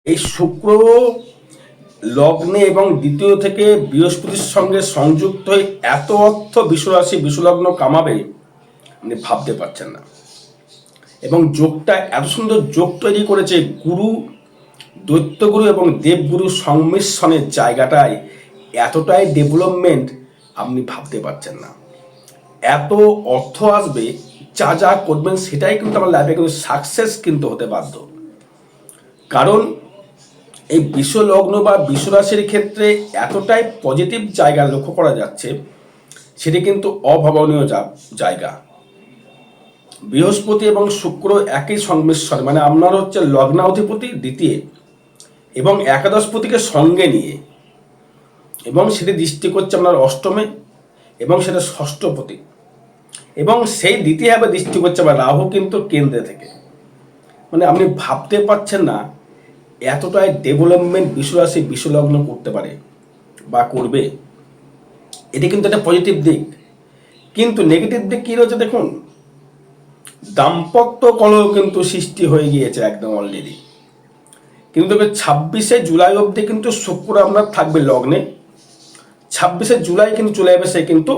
এই শুক্র লগ্নে এবং দ্বিতীয় থেকে বৃহস্পতির সঙ্গে সংযুক্ত হয়ে এত অর্থ বিশ্বরাশি বিশ্বলগ্ন কামাবে আপনি ভাবতে পারছেন না। এবং যোগটা এত সুন্দর যোগ তৈরি করেছে গুরু, দৈত্যগুরু এবং দেবগুরু সংমিশ্রণের জায়গাটায় এতটাই ডেভেলপমেন্ট আপনি ভাবতে পারছেন না। এত অর্থ আসবে, যা যা করবেন সেটাই কিন্তু আমার লাইফে কিন্তু সাকসেস কিন্তু হতে বাধ্য। কারণ এই বিশ্বলগ্ন বা বিশ্বরাশির ক্ষেত্রে এতটাই পজিটিভ জায়গা লক্ষ্য করা যাচ্ছে, সেটি কিন্তু অভাবনীয় জায়গা। বৃহস্পতি এবং শুক্র একই সংমিশ্রণ, মানে আপনার হচ্ছে লগ্নাধিপতি দ্বিতীয় এবং একাদশপতিকে সঙ্গে নিয়ে, এবং সেটি দৃষ্টি করছে আপনার অষ্টমে এবং সেটা ষষ্ঠপতি, এবং সেই দ্বিতীয়ভাবে দৃষ্টি করছে আবার রাহু কিন্তু কেন্দ্রে থেকে। মানে আপনি ভাবতে পারছেন না এতটাই ডেভেলপমেন্ট বিশ্বরাশি বিশ্বলগ্ন করতে পারে বা করবে। এটি কিন্তু একটা পজিটিভ দিক। কিন্তু নেগেটিভ দিক কী রয়েছে দেখুন, দাম্পত্য কলহ কিন্তু সৃষ্টি হয়ে গিয়েছে একদম অলরেডি। কিন্তু 26শে জুলাই অবধি কিন্তু শুক্র আপনার থাকবে লগ্নে। 26শে জুলাই কিন্তু চলে যাবে সে কিন্তু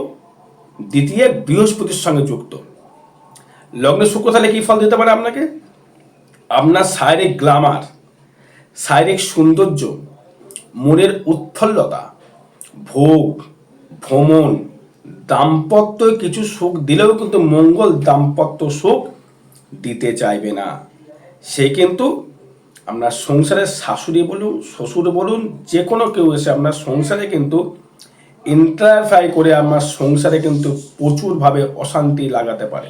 দ্বিতীয় বৃহস্পতির সঙ্গে যুক্ত। লগ্নে শুক্র তাহলে কী ফল দিতে পারে আপনাকে? আপনার শারীরিক গ্ল্যামার, শারীরিক সৌন্দর্য, মনের উৎফুল্লতা, ভোগ, ভ্রমণ, দাম্পত্য কিছু সুখ দিলেও কিন্তু মঙ্গল দাম্পত্য সুখ দিতে চাইবে না। সে কিন্তু আপনার সংসারের শাশুড়ি বলুন, শ্বশুর বলুন, যে কোনো কেউ এসে আপনার সংসারে কিন্তু ইন্টারফেয়ার করে আপনার সংসারে কিন্তু প্রচুরভাবে অশান্তি লাগাতে পারে।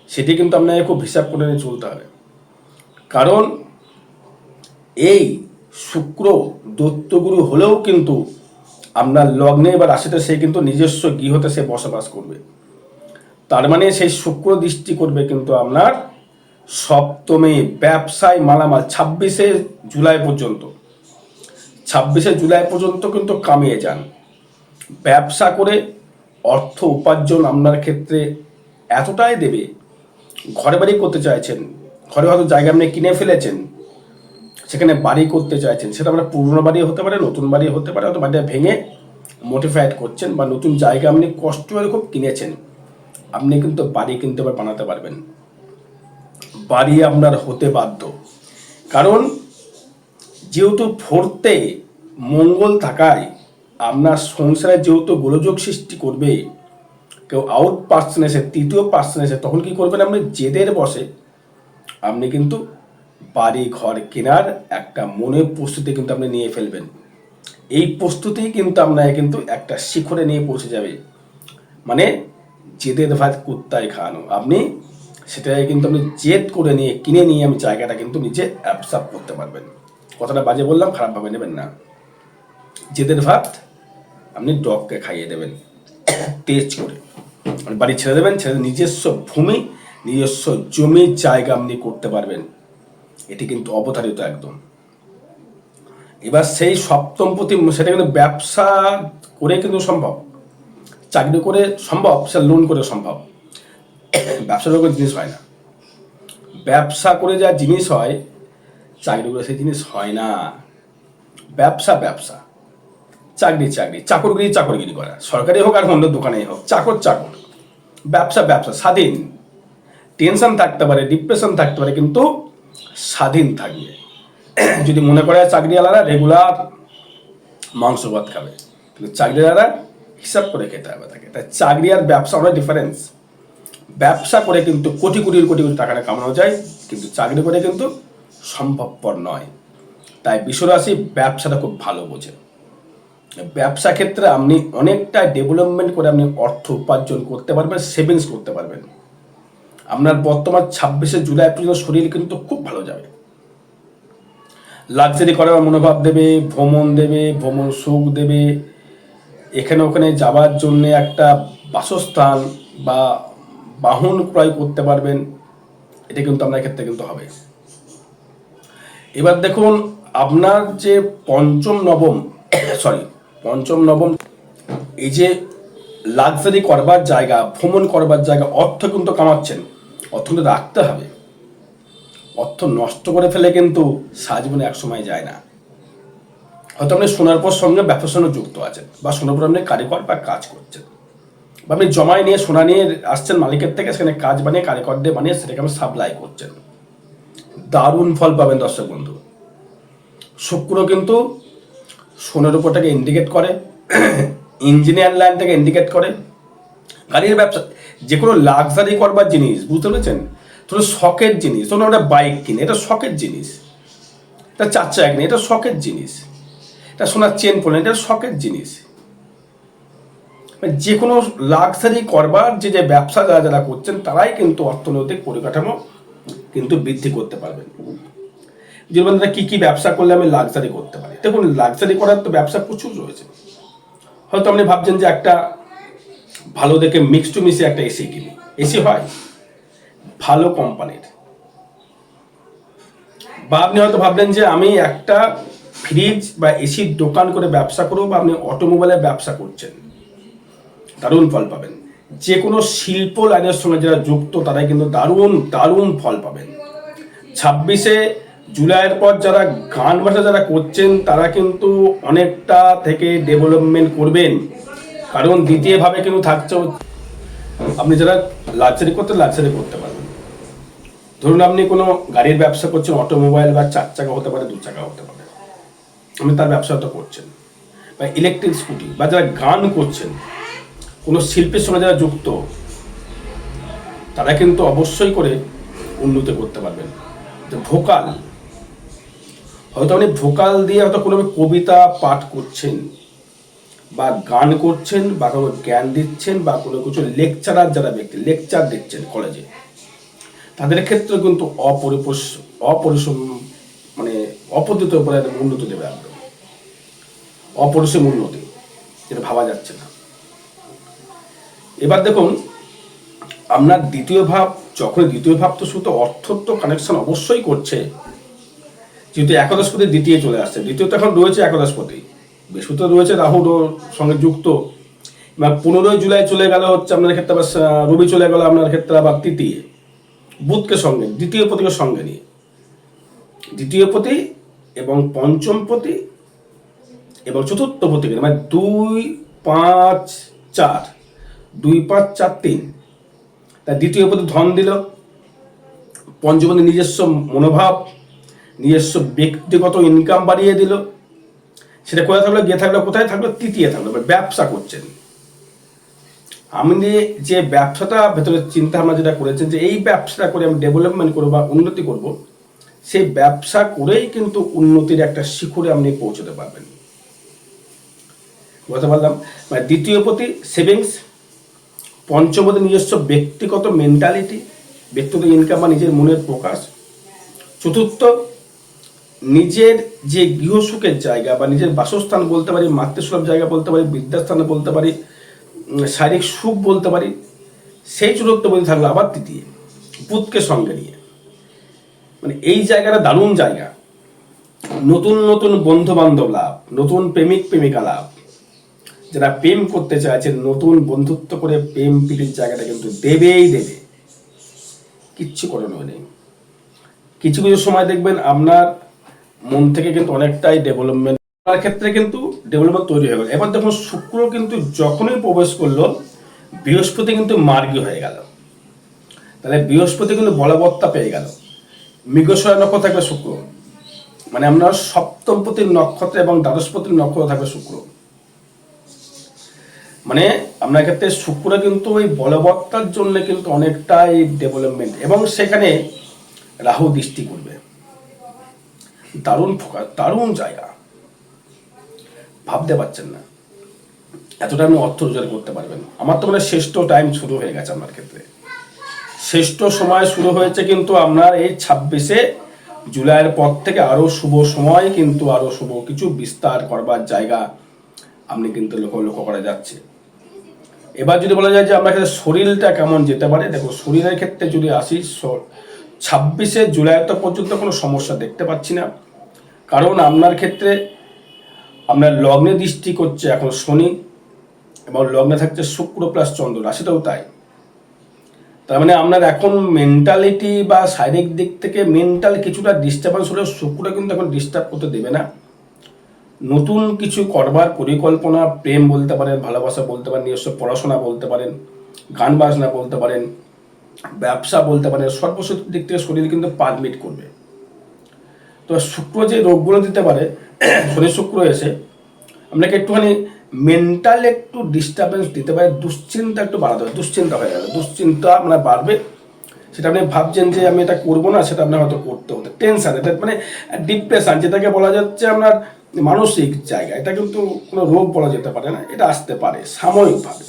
সেটি কিন্তু আপনাকে খুব হিসাব করে নিয়ে চলতে হবে। কারণ এই শুক্র দৈত্যগুরু হলেও কিন্তু আপনার লগ্নে বা রাশিতে সে কিন্তু নিজস্ব গৃহতে সে বসবাস করবে। তার মানে সেই শুক্র দৃষ্টি করবে কিন্তু আপনার সপ্তমে, ব্যবসায় মালামাল 26শে জুলাই পর্যন্ত। 26শে জুলাই পর্যন্ত কিন্তু কামিয়ে যান। ব্যবসা করে অর্থ উপার্জন আপনার ক্ষেত্রে এতটাই দেবে। ঘরে বাড়ি করতে চাইছেন, ঘরে হয়তো জায়গা আপনি কিনে ফেলেছেন, সেখানে বাড়ি করতে চাইছেন, সেটা আপনার পুরনো বাড়ি হতে পারে, নতুন বাড়ি হতে পারে, হয়তো বাড়িটা ভেঙে মডিফাইড করছেন, বা নতুন জায়গা আপনি কষ্ট করে খুব কিনেছেন, আপনি কিন্তু বাড়ি কিনতে বা বানাতে পারবেন। বাড়ি আপনার হতে বাধ্য। কারণ যেহেতু ফোর্থে মঙ্গল থাকায় আপনার সংসারে যেহেতু গোলযোগ সৃষ্টি করবে, কেউ আউট পার্সন এসে, তৃতীয় পার্সন এসে, তখন কি করবেন আপনি জেদের বসে আপনি কিন্তু বাড়ি ঘর কেনার একটা মনের প্রস্তুতি কিন্তু আপনি নিয়ে ফেলবেন। এই প্রস্তুতি কিন্তু আপনাকে কিন্তু একটা শিখরে নিয়ে পৌঁছে যাবে। মানে জেদের ভাত কুত্তায় খাওয়ানো, আপনি সেটাই কিন্তু আপনি জেদ করে নিয়ে কিনে নিয়ে আমি জায়গাটা কিন্তু নিজে অ্যাবসর্ব করতে পারবেন। কথাটা বাজে বললাম, খারাপভাবে নেবেন না। জেদের ভাত আপনি ডগকে খাইয়ে দেবেন টেস্ট করে, বাড়ি ছেড়ে দেবেন, ছেড়ে নিজস্ব ভূমি, নিজস্ব জমি জায়গা আপনি করতে পারবেন। এটি কিন্তু অবধারিত একদম। এবার সেই সপ্তমপতি, সেটা কিন্তু ব্যবসা করে কিন্তু সম্ভব, চাকরি করে সম্ভব, সে লোন করে সম্ভব। ব্যবসা করে জিনিস হয় না। ব্যবসা করে যা জিনিস হয়, চাকরি করে সেই জিনিস হয় না। ব্যবসা ব্যবসা, চাকরি চাকরি, চাকরগিরি চাকরগিরি করা, সরকারি হোক আর অন্য দোকানেই হোক, চাকর চাকর। ব্যবসা ব্যবসা, স্বাধীন। টেনশন থাকতে পারে, ডিপ্রেশন থাকতে পারে, কিন্তু স্বাধীন থাকবে। যদি মনে করে চাকরিওয়ালারা রেগুলার মাংস ভাত খাবে, কিন্তু চাকরিওয়ালারা হিসাব করে খেতে হবে তাকে। তাই চাকরি আর ব্যবসা অনেক ডিফারেন্স। ব্যবসা করে কিন্তু কোটি কোটি কোটি কোটি টাকাটা কামানো যায়, কিন্তু চাকরি করে কিন্তু সম্ভবপর নয়। তাই বিশ্বরাশি ব্যবসাটা খুব ভালো বোঝে। ব্যবসা ক্ষেত্রে আপনি অনেকটা ডেভেলপমেন্ট করে আপনি অর্থ উপার্জন করতে পারবেন, সেভিংস করতে পারবেন। আপনার বর্তমান 26শে জুলাই পর্যন্ত শরীর কিন্তু খুব ভালো যাবে। লাক্সারি করার মনোভাব দেবে, ভ্রমণ দেবে, ভ্রমণ সুখ দেবে, এখানে ওখানে যাওয়ার জন্য একটা বাসস্থান বা বাহন ক্রয় করতে পারবেন। এটা কিন্তু আপনার ক্ষেত্রে কিন্তু হবে। এবার দেখুন, আপনার যে পঞ্চম নবম এই যে লাক্সারি করবার জায়গা, ভ্রমণ করবার জায়গা, অর্থ কিন্তু কামাচ্ছেন, অর্থ কিন্তু রাখতে হবে। অর্থ নষ্ট করে ফেলে কিন্তু সারা জীবনে একসময় যায় না। হয়তো আপনি সোনার পর সঙ্গে ব্যবসার সঙ্গে যুক্ত আছেন, বা সোনার পর আপনি কারিগর বা কাজ করছেন, বা আপনি জমায় নিয়ে সোনা নিয়ে আসছেন মালিকের থেকে, সেখানে কাজ বানিয়ে কারিগর দিয়ে বানিয়ে সেটাকে আপনি সাপ্লাই করছেন, দারুণ ফল পাবেন দর্শক বন্ধু। শুক্র কিন্তু সোনার উপরটাকে ইন্ডিকেট করে, ইঞ্জিনিয়ার লাইনটাকে ইন্ডিকেট করে, গাড়ির ব্যবসা, যে কোনো লাক্সারি করবার জিনিস, বুঝতে পেরেছেন? ধরুন শখের জিনিস, ধরুন একটা বাইক কিনে, এটা শখের জিনিস, এটা 4 চাকা কিনে, এটা শখের জিনিস, এটা সোনার চেন পড়লেন, এটা শখের জিনিস। যে কোনো লাক্সারি করবার যে ব্যবসা যারা যারা করছেন তারাই কিন্তু অর্থনৈতিক পরিকাঠামো কিন্তু বৃদ্ধি করতে পারবেন। যেমন কি কি ব্যবসা করলে আমি লাক্সারি করতে পারি? দেখুন, লাক্সারি করার তো ব্যবসা প্রচুর রয়েছে। হয়তো আপনি ভাবছেন যে একটা ভালো দেখে মিক্স টু মিক্সে একটা এসি কিনি, এসি হয় ভালো কোম্পানির। বা আপনি হয়তো ভাবলেন যে আমি একটা ফ্রিজ বা এসির দোকান করে ব্যবসা করবো, বা আপনি অটোমোবাইলের ব্যবসা করছেন, দারুণ ফল পাবেন। যে কোনো শিল্প লাইনের সঙ্গে যারা যুক্ত তারাই কিন্তু দারুণ দারুণ ফল পাবেন। 26শে জুলাইয়ের পর যারা গান বাজনা যারা করছেন তারা কিন্তু অনেকটা থেকে ডেভেলপমেন্ট করবেন, কারণ দ্বিতীয়ভাবে কিন্তু থাকছে আপনি যারা লাক্সারি করতে পারবেন। ধরুন আপনি কোনো গাড়ির ব্যবসা করছেন, অটোমোবাইল বা 4 চাকা হতে পারে, 2 চাকা হতে পারে, আপনি তার ব্যবসা তো করছেন, বা ইলেকট্রিক স্কুটি, বা যারা গান করছেন, কোনো শিল্পের সঙ্গে যারা যুক্ত তারা কিন্তু অবশ্যই করে উন্নতি করতে পারবেন। যে ভোকাল, হয়তো আপনি ভোকাল দিয়ে হয়তো কোনো কবিতা পাঠ করছেন, বা গান করছেন, বা কোনো জ্ঞান দিচ্ছেন, বা কোনো কিছু লেকচারার যারা ব্যক্তি লেকচার দিচ্ছেন কলেজে, তাদের ক্ষেত্রে কিন্তু অপরিসম মানে অপরিত উপরে উন্নতি দেবে, একদম অপরিসীম উন্নতি, যেটা ভাবা যাচ্ছে না। এবার দেখুন, আপনার দ্বিতীয় ভাব, যখন দ্বিতীয় ভাব তো শুধু অর্থ তো কানেকশন অবশ্যই করছে, যেহেতু একাদশপতি দ্বিতীয় চলে আসছে, দ্বিতীয় তো এখন রয়েছে একাদশপতি, বৃহস্পতি রয়েছে রাহুর সঙ্গে যুক্ত, বা 15 জুলাই চলে গেল হচ্ছে আপনার ক্ষেত্রে, আবার রবি চলে গেল আপনার ক্ষেত্রে আবার তৃতীয়, বুধকে সঙ্গে, দ্বিতীয় পতিকে সঙ্গে নিয়ে, দ্বিতীয় পতি এবং পঞ্চম পতি এবং চতুর্থ পতিকে, মানে 2, 5, 4, 2, 5, 4, 3, তার দ্বিতীয় পতি ধন দিল, পঞ্চমপতি নিজস্ব মনোভাব, নিজস্ব ব্যক্তিগত ইনকাম বাড়িয়ে দিল। সেটা কোথায় থাকলো, গিয়ে থাকলো কোথায় থাকলো, তৃতীয় থাকলো, ব্যবসা করছেন। আমি যে ব্যবসাটা ভেতরে চিন্তা ভাবনা যেটা করেছেন যে এই ব্যবসাটা করে আমি ডেভেলপমেন্ট করবো বা উন্নতি করব, সেই ব্যবসা করেই কিন্তু উন্নতির একটা শিখরে আপনি পৌঁছতে পারবেন। বলতে পারলাম, মানে দ্বিতীয় প্রতি সেভিংস, পঞ্চমপতি নিজস্ব ব্যক্তিগত মেন্টালিটি, ব্যক্তিগত ইনকাম বা নিজের মনের প্রকাশ, চতুর্থ নিজের যে গৃহসুখের জায়গা বা নিজের বাসস্থান বলতে পারি, মাতৃসুলভ জায়গা বলতে পারি, বিদ্যাস্থান বলতে পারি, শারীরিক সুখ বলতে পারি, সেই চতুর্থ পতি থাকলো আবার তৃতীয়, বুধকে সঙ্গে নিয়ে। মানে এই জায়গাটা দারুণ জায়গা, নতুন নতুন বন্ধু বান্ধব লাভ, নতুন প্রেমিক প্রেমিকা লাভ, যারা প্রেম করতে চাইছেন নতুন বন্ধুত্ব করে প্রেম প্রীতির জায়গাটা কিন্তু দেবেই দেবে, কিচ্ছু করণীয় নেই। কিছু কিছু সময় দেখবেন আপনার মন থেকে কিন্তু অনেকটাই ডেভেলপমেন্ট ক্ষেত্রে কিন্তু ডেভেলপমেন্ট তৈরি হয়ে গেল। এবার দেখুন, শুক্র কিন্তু যখনই প্রবেশ করলো, বৃহস্পতি কিন্তু মার্গী হয়ে গেল, তাহলে বৃহস্পতি কিন্তু বলবত্তা পেয়ে গেল। মৃগশিরা নক্ষত্র থাকবে শুক্র, মানে আপনার সপ্তমপতির নক্ষত্র এবং দ্বাদশপতির নক্ষত্র থাকবে শুক্র, মানে আপনার ক্ষেত্রে শুক্র কিন্তু ওই বলবত্তার জন্য কিন্তু অনেকটাই ডেভেলপমেন্ট, এবং সেখানে রাহু দৃষ্টি করবে, দারুণ ফোকাস, দারুণ জায়গা, ভাবতে পারছেন না এতটা আপনি অর্থ রোজগার করতে পারবেন। আমার তো মানে শ্রেষ্ঠ টাইম শুরু হয়ে গেছে আপনার ক্ষেত্রে, শ্রেষ্ঠ সময় শুরু হয়েছে কিন্তু আপনার এই 26শে জুলাইয়ের পর থেকে আরো শুভ সময়, কিন্তু আরো শুভ কিছু বিস্তার করবার জায়গা আপনি কিন্তু লক্ষ্য করা যাচ্ছে। এবার যদি বলা যায় যে আপনার ক্ষেত্রে শরীরটা কেমন যেতে পারে, দেখো শরীরের ক্ষেত্রে যদি আসি, 26শে জুলাই পর্যন্ত কোনো সমস্যা দেখতে পাচ্ছি না, কারণ আপনার ক্ষেত্রে আপনার লগ্নে দৃষ্টি করছে এখন শনি, এবং লগ্নে থাকছে শুক্র প্লাস চন্দ্র, রাশিটাও তাই। তার মানে আপনার এখন মেন্টালিটি বা শারীরিক দিক থেকে মেন্টাল কিছুটা ডিস্টার্বেন্স হলেও শুক্র কিন্তু এখন ডিস্টার্ব করতে দেবে না। নতুন কিছু করবার পরিকল্পনা, প্রেম বলতে পারেন, ভালোবাসা বলতে পারেন, নিজস্ব পড়াশোনা বলতে পারেন, গান বাজনা বলতে পারেন, ব্যবসা বলতে পারেন, সর্বস্ব দিক থেকে শরীর কিন্তু পারমিট করবে। তো শুক্র যে রোগগুলো দিতে পারে, শনি শুক্র এসে আপনাকে একটুখানি মেন্টাল একটু ডিস্টারবেন্স দিতে পারে, দুশ্চিন্তা একটু বাড়াতে হবে, দুশ্চিন্তা হয়ে গেল, দুশ্চিন্তা আপনার বাড়বে। সেটা আপনি ভাবছেন যে আমি এটা করবো না, সেটা আপনার হয়তো করতে হতে, টেনশন, এটা মানে ডিপ্রেশন যেটাকে বলা যাচ্ছে আপনার মানসিক জায়গা, এটা কিন্তু কোনো রোগ বলা যেতে পারে না, এটা আসতে পারে সাময়িকভাবে।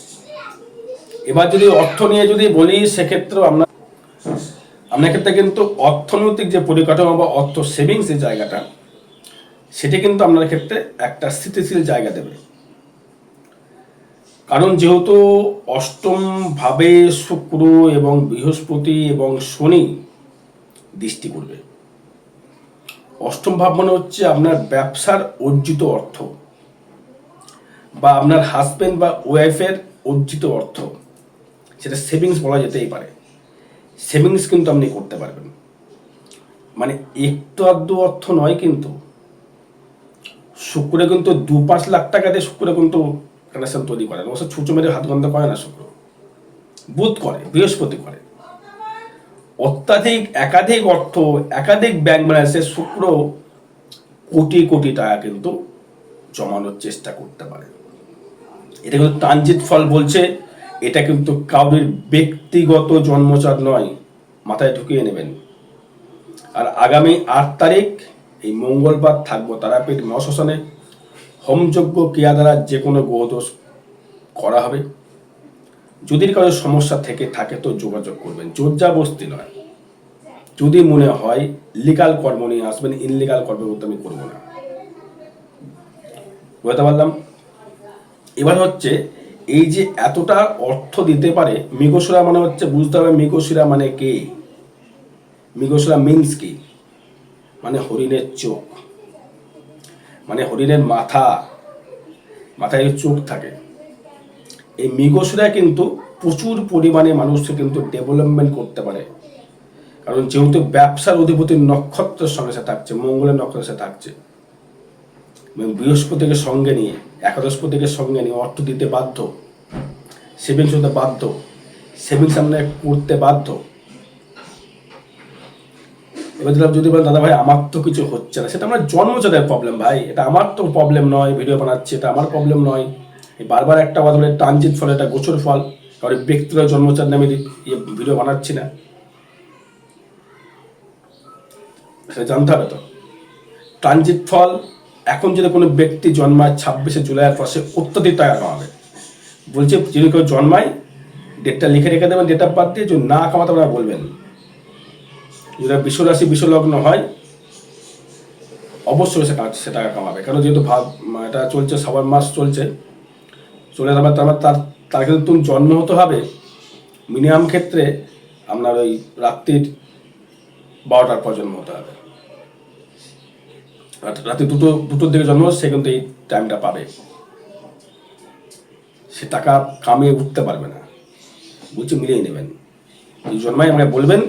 এবার যদি অর্থ নিয়ে যদি বলি, সেক্ষেত্রেও আপনার ক্ষেত্রে কিন্তু অর্থনৈতিক যে পরিকাঠামো বা অর্থ সেভিংস যে জায়গাটা, সেটি কিন্তু আপনার ক্ষেত্রে একটা স্থিতিশীল জায়গা দেবে। কারণ যেহেতু অষ্টম ভাবে শুক্র এবং বৃহস্পতি এবং শনি দৃষ্টি করবে, অষ্টম ভাব মানে হচ্ছে আপনার ব্যবসার অর্জিত অর্থ বা আপনার হাজব্যান্ড বা ওয়াইফের অর্জিত অর্থ, সেটা সেভিংস বলা যেতেই পারে। সেভিংস কিন্তু আপনি করতে পারবেন, মানে একটু আধটু অর্থ নয়, কিন্তু শুক্রে কিন্তু 2-5 লাখ টাকা দিয়ে শুক্রে কিন্তু কানেকশন তৈরি করে, অবশ্য ছুঁচো মেরে হাত গন্ধ করে না শুক্র, বুধ করে, বৃহস্পতি করে। অত্যাধিক একাধিক অর্থ, একাধিক ব্যাংক ব্যালেন্সে শুক্র কোটি কোটি টাকা কিন্তু জমানোর চেষ্টা করতে পারে। এটা কিন্তু ট্রানজিট ফল বলছে, এটা কিন্তু কাউরির ব্যক্তিগত জন্মচাঁদ নয়, মাথায় ঢুকিয়ে নেবেন। আর আগামী 8 তারিখ এই মঙ্গলবার থাকবো তারাপীঠ মহাশ্মশানে, হোমযজ্ঞ ক্রিয়া দ্বারা যে কোনো গ্রহদোষ করা হবে। যদি কারো সমস্যা থেকে থাকে তো যোগাযোগ করবেন, জোরজাবস্তি নয়। যদি মনে হয় লিগাল কর্ম নিয়ে আসবেন, ইনলিগাল কর্ম করতে আমি করবো না। বুঝতে পারলাম। এবার হচ্ছে এই যে এতটা অর্থ দিতে পারে, মৃগশিরা মানে হচ্ছে, বুঝতে হবে মৃগশিরা মানে কে। মৃগশিরা মিন্স কি, মানে হরিণের চোখ, মানে হরিণের মাথায় চোখ থাকে। এই মৃগশিরা কিন্তু প্রচুর পরিমাণে মানুষকে কিন্তু ডেভেলপমেন্ট করতে পারে। কারণ যেহেতু ব্যবসার অধিপতির নক্ষত্রের সঙ্গে সে থাকছে, মঙ্গলের নক্ষত্রের সে থাকছে, বৃহস্পতিকে সঙ্গে নিয়ে, একাদশপতিকে সঙ্গে নিয়ে অর্থ দিতে বাধ্য, সেভিংস হতে বাধ্য, সেভিংস আমরা করতে বাধ্য। এবার যদি বলেন দাদা ভাই আমার তো কিছু হচ্ছে না, সেটা আমার জন্মচাঁদের প্রবলেম ভাই, এটা আমার তো প্রবলেম নয়, ভিডিও বানাচ্ছি এটা আমার প্রবলেম নয়। এই বারবার একটা কথা বলে ট্রানজিট ফল, এটা গোচর ফল, কারণ ব্যক্তিগত জন্মচাঁদ নামে ভিডিও বানাচ্ছি না, সেটা জানতে হবে। তো ট্রানজিট ফল, এখন যদি কোনো ব্যক্তি জন্মায় 26শে জুলাইয়ের পর, সে অত্যধিক টাকা কামাবে। বলছে যদি কেউ জন্মায় ডেটটা লিখে রেখে দেবেন, ডেট অফ বার্থ দিয়ে, যদি না কামাতে আপনারা বলবেন। যদি বিশ্বরাশি বিশ্বলগ্ন হয় অবশ্যই সে টাকা কামাবে, কারণ যেহেতু এটা চলছে, শ্রাবণ মাস চলছে, চলে যাবে, তার কিন্তু তুমি জন্ম হতে হবে মিনিমাম ক্ষেত্রে আপনার ওই রাত্রির 12টার পর জন্ম হতে হবে। রাত্রি দুটোর দিকে জন্ম, সে কিন্তু এই টাইমটা পাবে, সে টাকা কামিয়ে উঠতে পারবে না। বুঝছি, মিলিয়ে নেবেন। এই জন্মাই আমাকে বলবেন,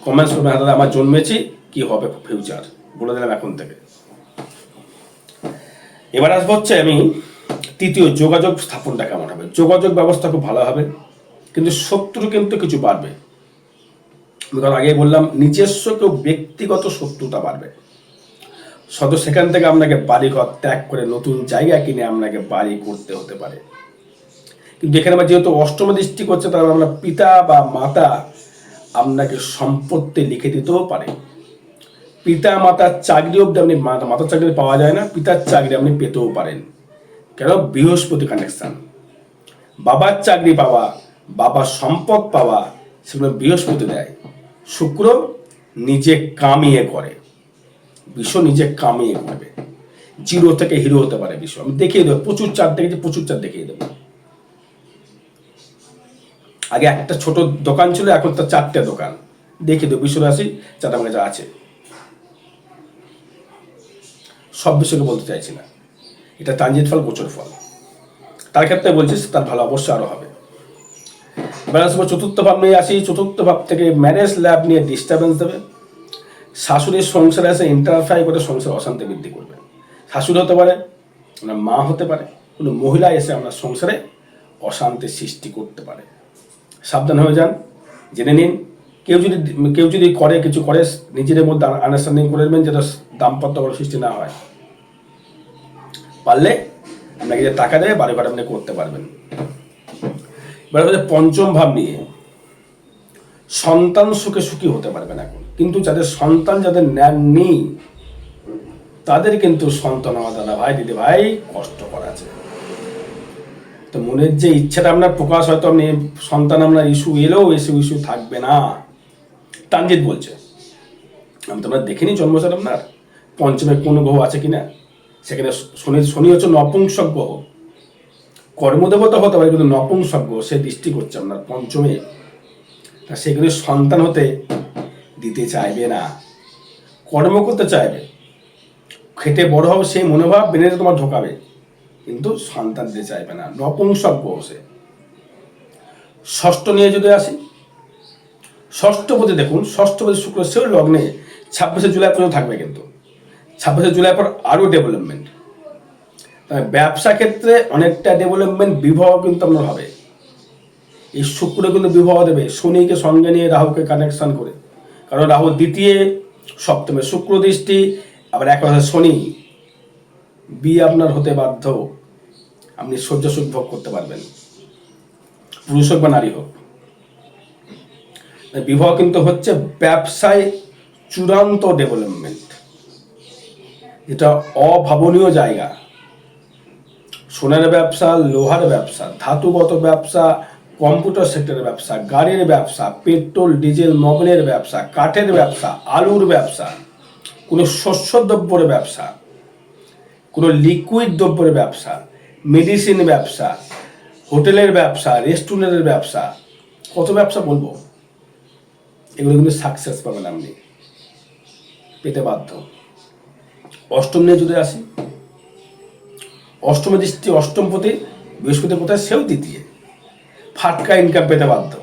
কমেন্টস করবেন, দাদা আমার জন্মেছি, কি হবে ফিউচার, বলে দিলাম এখন থেকে। এবার আসবো হচ্ছে আমি তৃতীয়, যোগাযোগ স্থাপনটা কেমন হবে। যোগাযোগ ব্যবস্থা খুব ভালো হবে, কিন্তু শত্রু কিন্তু কিছু বাড়বে। কারণ আগেই বললাম, নিজস্ব কেউ ব্যক্তিগত শত্রুতা বাড়বে। সেখান থেকে আপনাকে বাড়িঘর ত্যাগ করে নতুন জায়গা কিনে আপনাকে বাড়ি করতে হতে পারে। কিন্তু এখানে আবার যেহেতু অষ্টম দৃষ্টি করছে, তাহলে আপনার পিতা বা মাতা আপনাকে সম্পত্তি লিখে দিতেও পারে। পিতা মাতার চাকরি অব্দি আপনি, মাতার চাকরি পাওয়া যায় না, পিতার চাকরি আপনি পেতেও পারেন। কেন? বৃহস্পতি কানেকশন। বাবার চাকরি পাওয়া, বাবার সম্পদ পাওয়া, সেগুলো বৃহস্পতি দেয়। শুক্র নিজে কামিয়ে করে, বিশ্ব নিজে কামিয়ে করবে। জিরো থেকে হিরো হতে পারে বিশ্ব। আমি দেখিয়ে দেবো, প্রচুর চাঁদ দেখেছি, প্রচুর চাঁদ দেখিয়ে দেবো। আগে একটা ছোট দোকান ছিল, এখন তার 4টে দোকান। দেখিয়ে দেবো বিশ্ব রাশি চাঁদ আমার কাছে আছে। সব বিষয়কে বলতে চাইছি না, এটা ট্রানজিট ফল, গোচর ফল। তার ক্ষেত্রে বলছিস তার ভালো অবশ্যই আরো হবে। এবার আসবো চতুর্থ ভাব নিয়ে আসি। চতুর্থ ভাব থেকে ম্যারেজ ল্যাব নিয়ে ডিস্টারবেন্স দেবে। শাশুড়ির সংসারে এসে ইন্টারফায়ার করে সংসার অশান্তি বৃদ্ধি করবে। শাশুড়ি হতে পারে, আপনার মা হতে পারে, কোনো মহিলা এসে আপনার সংসারে অশান্তির সৃষ্টি করতে পারে। সাবধান হয়ে যান, জেনে নিন। কেউ যদি করে কিছু করে, নিজেদের মধ্যে আন্ডারস্ট্যান্ডিং করে নেবেন যেটা দাম্পত্য সৃষ্টি না হয়। পারলে আপনাকে যে টাকা দেবে বারে বারে আপনি করতে পারবেন। এবার হচ্ছে পঞ্চম ভাব নিয়ে সন্তান সুখী হতে পারবেন এখন, কিন্তু যাদের সন্তান নেননি তাদের কিন্তু সন্তান আমার দাদা ভাই দিদি ভাই কষ্ট করা আছে। তো মনের যে ইচ্ছাটা আপনার প্রকাশ, হয়তো আপনি সন্তান আপনার ইস্যু এলেও ইস্যু থাকবে না। তানজিৎ বলছে, আমি তো আমরা দেখিনি জন্মসাল আপনার পঞ্চমে কোন গ্রহ আছে কিনা। সেখানে শনি হচ্ছে নপুংসক গ্রহ, কর্মদেবতা হতে পারে কিন্তু নপুংসক গ্রহ, সে দৃষ্টি করছে আপনার পঞ্চমে। তা সেগুলি সন্তান হতে দিতে চাইবে না, কর্ম করতে চাইবে, খেটে বড় হবে সেই মনোভাব বেড়ে তোমার ঢোকাবে, কিন্তু সন্তান দিতে চাইবে না, নপুংসক গ্রহ সে। ষষ্ঠ নিয়ে যদি আসি, ষষ্ঠপতি দেখুন, ষষ্ঠপতি শুক্র সেও লগ্নে 26শে জুলাই পর্যন্ত থাকবে, কিন্তু 26শে জুলাই পর আরও ডেভেলপমেন্ট। ব্যবসা ক্ষেত্রে অনেকটা ডেভেলপমেন্ট, বিবাহ কিন্তু আপনার হবে। এই শুক্র কিন্তু বিবাহ দেবে, শনিকে সঙ্গে নিয়ে রাহুকে কানেকশন করে, কারণ রাহু দ্বিতীয় সপ্তমে শুক্র দৃষ্টি, আবার এক কথা শনি, বিয়ে আপনার হতে বাধ্য, আপনি সহ্য সুখ ভোগ করতে পারবেন, পুরুষ হোক বা নারী হোক। বিবাহ কিন্তু হচ্ছে ব্যবসায় চূড়ান্ত ডেভেলপমেন্ট, যেটা অভাবনীয় জায়গা। সোনার ব্যবসা, লোহার ব্যবসা, ধাতুগত ব্যবসা, কম্পিউটার সেক্টরের ব্যবসা, গাড়ির ব্যবসা, পেট্রোল ডিজেল মোবিলের ব্যবসা, কাঠের ব্যবসা, আলুর ব্যবসা, কোনো শস্যদ্রব্যের ব্যবসা, কোনো লিকুইড দ্রব্যের ব্যবসা, মেডিসিন ব্যবসা, হোটেলের ব্যবসা, রেস্টুরেন্টের ব্যবসা, কত ব্যবসা বলবো, এগুলো কিন্তু সাকসেস পাবেন, আপনি পেতে বাধ্য। অষ্টম নিয়ে যদি আসি, অষ্টম দৃষ্টি, অষ্টমপতি বৃহস্পতি কোথায়, সেও দ্বিতীয়, ফাটকা ইনকাম পেতে বাধ্য।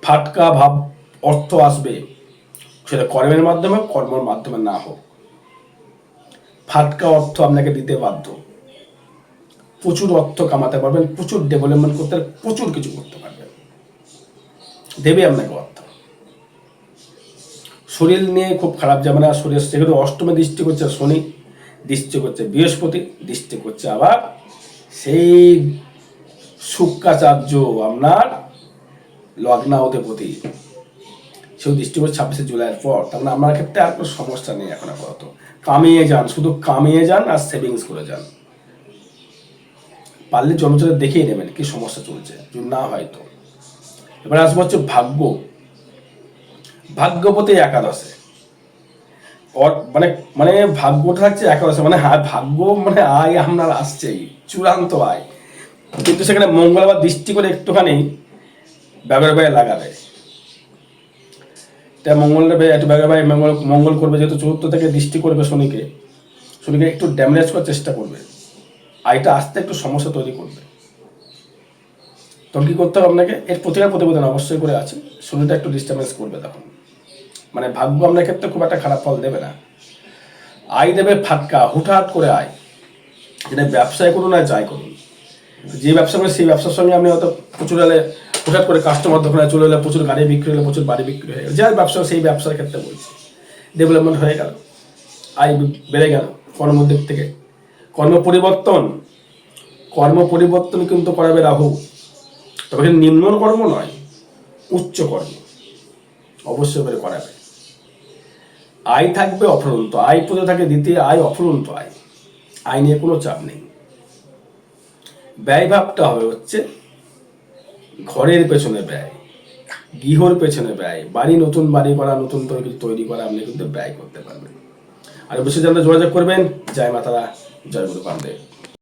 ফাটকা ভাব অর্থ আসবে, সেটা কর্মের মাধ্যমে, কর্মের মাধ্যমে না হোক, ফাটকা অর্থ আপনাকে দিতে বাধ্য। প্রচুর অর্থ কামাতে পারবেন, প্রচুর ডেভেলপমেন্ট করতে, প্রচুর কিছু করতে পারবেন, দেবে আপনাকে অর্থ। শরীর নিয়ে খুব খারাপ যাবে না, শরীর সেখানে অষ্টমে দৃষ্টি করছে শনি, দৃষ্টি করছে বৃহস্পতি, দৃষ্টি করছে আবার সেই শুক্রাচার্য আপনার লগ্নাধিপতি, সেও দৃষ্টি করছে 26শে জুলাইয়ের পর। তার মানে আমার ক্ষেত্রে আর কোনো সমস্যা নেই এখন আপাতত। কামিয়ে যান, শুধু কামিয়ে যান আর সেভিংস করে যান। পারলে জন্মচারে দেখিয়ে নেবেন কি সমস্যা চলছে, যদি না হয় তো। এবার আসবো হচ্ছে ভাগ্য, ভাগ্যপতি একাদশে, মানে মানে ভাগ্যটা থাকছে একাদশে, মানে ভাগ্য মানে আয় আপনার আসছেই, চূড়ান্ত আয়, কিন্তু সেখানে মঙ্গল আবার দৃষ্টি করে একটুখানি ব্যয় লাগাবে। তাই মঙ্গলটা একটু ব্যয় মঙ্গল করবে, যেহেতু চতুর্থ থেকে দৃষ্টি করবে শনিকে একটু ড্যামেজ করার চেষ্টা করবে, আয়টা আসতে একটু সমস্যা তৈরি করবে। তখন কি করতে হবে আপনাকে, এর প্রতিবেদন অবশ্যই করে আছে, শনিটা একটু ডিস্টার্বেন্স করবে তখন। মানে ভাগ্য আপনার ক্ষেত্রে খুব একটা খারাপ ফল দেবে না, আয় দেবে ফাটকা, হুটহাট করে আয়, যেটা ব্যবসায় করুন আর যাই করুন, যে ব্যবসা করে সেই ব্যবসার সঙ্গে আপনি হয়তো প্রচুর হলে হঠাৎ করে কাস্টমার দোকানে চলে এলে, প্রচুর গাড়ি বিক্রি হলে, প্রচুর বাড়ি বিক্রি হয়ে গেল, যার ব্যবসা সেই ব্যবসার ক্ষেত্রে বলছি, ডেভেলপমেন্ট হয়ে গেল, আয় বেড়ে গেল। কর্মদিক থেকে কর্ম পরিবর্তন কিন্তু করাবে রাহু, তবে নিম্ন কর্ম নয়, উচ্চ কর্ম অবশ্যই করে করাবে। আয় থাকবে অফুরন্ত, আয় পদে থাকে দ্বিতীয় আয়, অফুরন্ত আয়, আয় নিয়ে কোনো চাপ নেই। ব্যয় ভাবটা হবে হচ্ছে ঘরের পেছনে ব্যয়, গৃহর পেছনে ব্যয়, বাড়ি নতুন বাড়ি করা, নতুন তৈরি করা, আপনি কিন্তু ব্যয় করতে পারবেন। আর বেশি জানতে যোগাযোগ করবেন। জয় মাতারা, জয় গুরু বামদেব।